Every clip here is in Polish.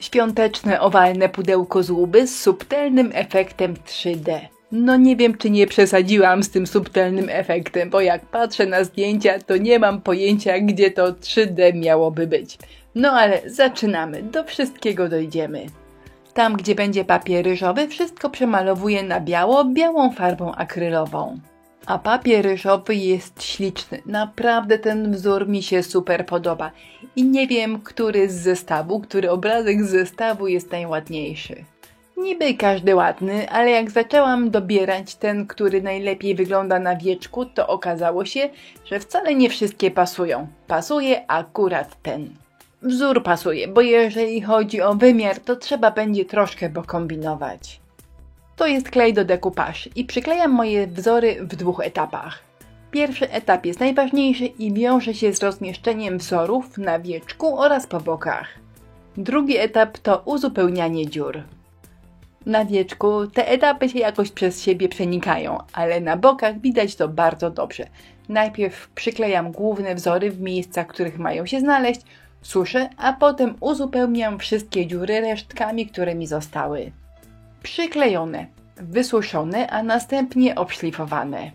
Świąteczne, owalne pudełko z łuby z subtelnym efektem 3D. No nie wiem, czy nie przesadziłam z tym subtelnym efektem, bo jak patrzę na zdjęcia, to nie mam pojęcia, gdzie to 3D miałoby być. No ale zaczynamy, do wszystkiego dojdziemy. Tam, gdzie będzie papier ryżowy, wszystko przemalowuję na biało, białą farbą akrylową. A papier ryżowy jest śliczny, naprawdę ten wzór mi się super podoba. I nie wiem, który obrazek z zestawu jest najładniejszy. Niby każdy ładny, ale jak zaczęłam dobierać ten, który najlepiej wygląda na wieczku, to okazało się, że wcale nie wszystkie pasują. Pasuje akurat ten. Wzór pasuje, bo jeżeli chodzi o wymiar, to trzeba będzie troszkę pokombinować. To jest klej do decoupage i przyklejam moje wzory w 2 etapach. Pierwszy etap jest najważniejszy i wiąże się z rozmieszczeniem wzorów na wieczku oraz po bokach. Drugi etap to uzupełnianie dziur. Na wieczku te etapy się jakoś przez siebie przenikają, ale na bokach widać to bardzo dobrze. Najpierw przyklejam główne wzory w miejscach, w których mają się znaleźć, suszę, a potem uzupełniam wszystkie dziury resztkami, które mi zostały. Przyklejone, wysuszone, a następnie obszlifowane.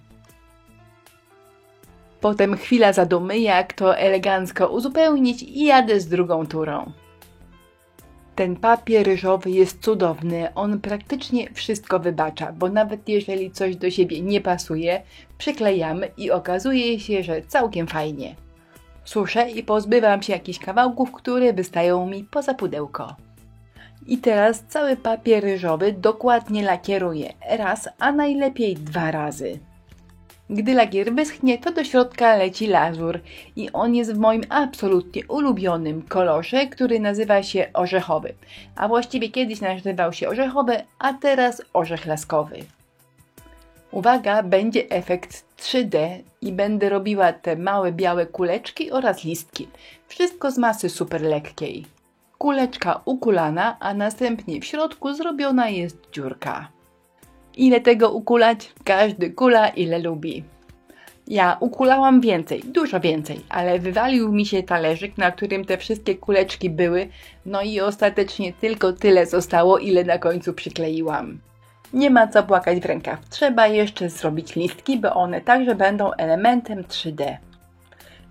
Potem chwila zadumy, jak to elegancko uzupełnić i jadę z drugą turą. Ten papier ryżowy jest cudowny, on praktycznie wszystko wybacza, bo nawet jeżeli coś do siebie nie pasuje, przyklejamy i okazuje się, że całkiem fajnie. Suszę i pozbywam się jakichś kawałków, które wystają mi poza pudełko. I teraz cały papier ryżowy dokładnie lakieruję raz, a najlepiej 2 razy. Gdy lakier wyschnie, to do środka leci lazur i on jest w moim absolutnie ulubionym kolorze, który nazywa się orzechowy. A właściwie kiedyś nazywał się orzechowy, a teraz orzech laskowy. Uwaga, będzie efekt 3D i będę robiła te małe białe kuleczki oraz listki. Wszystko z masy super lekkiej. Kuleczka ukulana, a następnie w środku zrobiona jest dziurka. Ile tego ukulać? Każdy kula ile lubi. Ja ukulałam więcej, dużo więcej, ale wywalił mi się talerzyk, na którym te wszystkie kuleczki były, no i ostatecznie tylko tyle zostało, ile na końcu przykleiłam. Nie ma co płakać w rękaw, trzeba jeszcze zrobić listki, bo one także będą elementem 3D.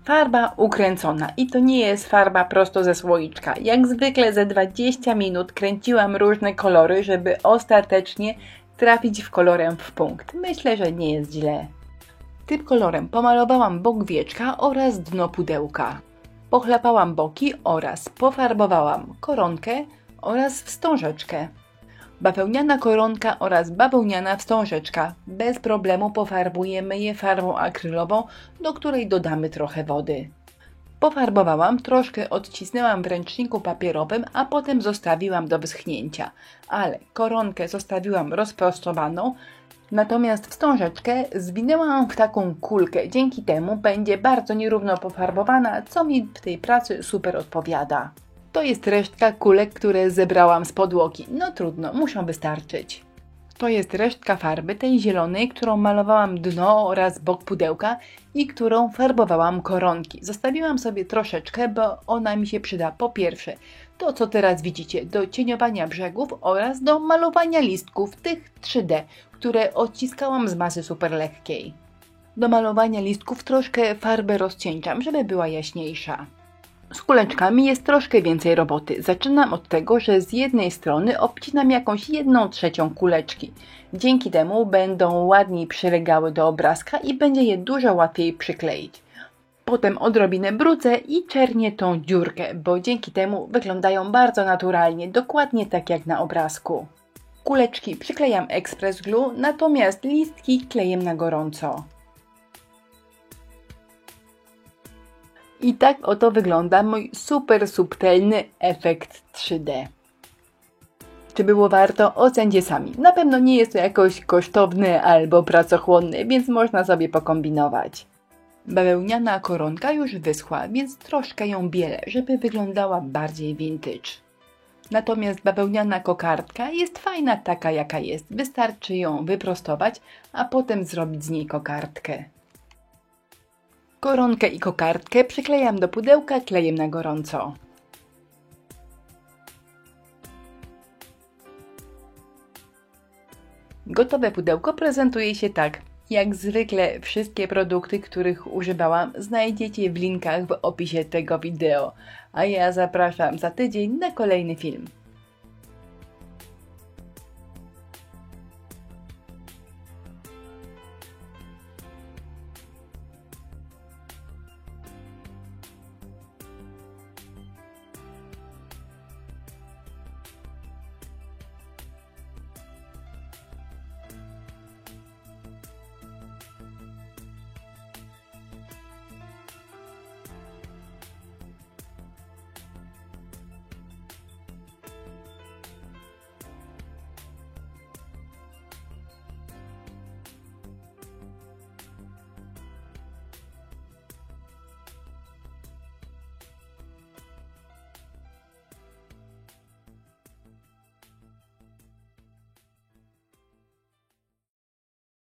Farba ukręcona i to nie jest farba prosto ze słoiczka. Jak zwykle ze 20 minut kręciłam różne kolory, żeby ostatecznie trafić kolorem w punkt. Myślę, że nie jest źle. Tym kolorem pomalowałam bok wieczka oraz dno pudełka. Pochlapałam boki oraz pofarbowałam koronkę oraz wstążeczkę. Bawełniana koronka oraz bawełniana wstążeczka. Bez problemu pofarbujemy je farbą akrylową, do której dodamy trochę wody. Pofarbowałam, troszkę odcisnęłam w ręczniku papierowym, a potem zostawiłam do wyschnięcia. Ale koronkę zostawiłam rozprostowaną, natomiast wstążeczkę zwinęłam w taką kulkę. Dzięki temu będzie bardzo nierówno pofarbowana, co mi w tej pracy super odpowiada. To jest resztka kulek, które zebrałam z podłogi. No trudno, muszą wystarczyć. To jest resztka farby, tej zielonej, którą malowałam dno oraz bok pudełka i którą farbowałam koronki. Zostawiłam sobie troszeczkę, bo ona mi się przyda po pierwsze, to co teraz widzicie, do cieniowania brzegów oraz do malowania listków, tych 3D, które odciskałam z masy super lekkiej. Do malowania listków troszkę farbę rozcieńczam, żeby była jaśniejsza. Z kuleczkami jest troszkę więcej roboty. Zaczynam od tego, że z jednej strony obcinam jakąś 1/3 kuleczki. Dzięki temu będą ładniej przylegały do obrazka i będzie je dużo łatwiej przykleić. Potem odrobinę brudzę i czernię tą dziurkę, bo dzięki temu wyglądają bardzo naturalnie, dokładnie tak jak na obrazku. Kuleczki przyklejam express glue, natomiast listki klejem na gorąco. I tak oto wygląda mój super subtelny efekt 3D. Czy było warto? Ocencie sami. Na pewno nie jest to jakoś kosztowne albo pracochłonne, więc można sobie pokombinować. Bawełniana koronka już wyschła, więc troszkę ją bielę, żeby wyglądała bardziej vintage. Natomiast bawełniana kokardka jest fajna taka jaka jest. Wystarczy ją wyprostować, a potem zrobić z niej kokardkę. Koronkę i kokardkę przyklejam do pudełka klejem na gorąco. Gotowe pudełko prezentuje się tak. Jak zwykle wszystkie produkty, których używałam, znajdziecie w linkach w opisie tego wideo. A ja zapraszam za tydzień na kolejny film.